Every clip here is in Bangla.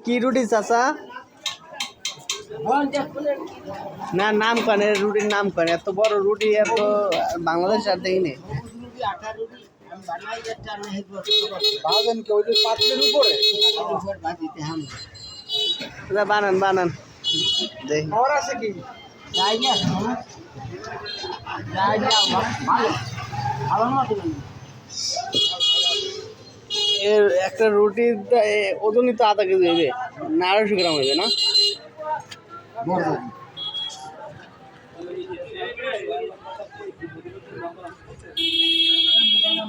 কি রুটি চাচা? না নাম কানে রুটির নাম কানে এত বড় রুটি এত বাংলাদেশ আর দেখিনি। বানান বানান এর একটা রুটির ওজনই তো আধা কেজি হইবে না 250 গ্রাম হইবে না?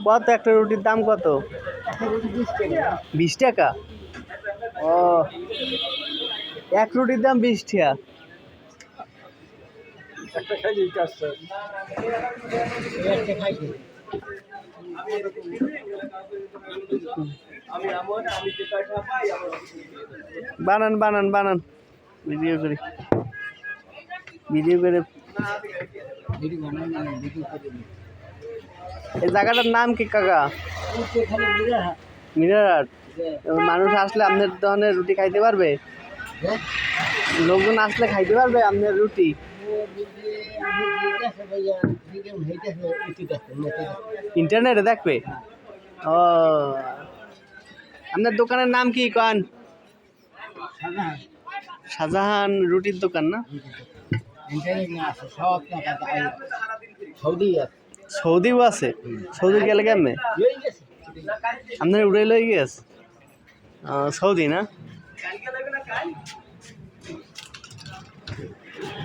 কত একটা রুটির দাম কত? 20 টাকা। ও এক রুটির দাম 20 টাকা। বানান বানান বানান ভিডিও করে এই জায়গাটার নাম কি কাকা? মিরারহাট। মানুষ আসলে আপনার ধরনের রুটি খাইতে পারবে? লোকজন আসলে খাইতে পারবে আপনার রুটি? ইন্টারনেটে দেখবে? ও আপনার দোকানের নাম কি কন? শাহজাহান রুটির দোকান না? সৌদিও আছে? সৌদি গেলে কেমনে? আপনার উড়ে লই গেছে সৌদি না?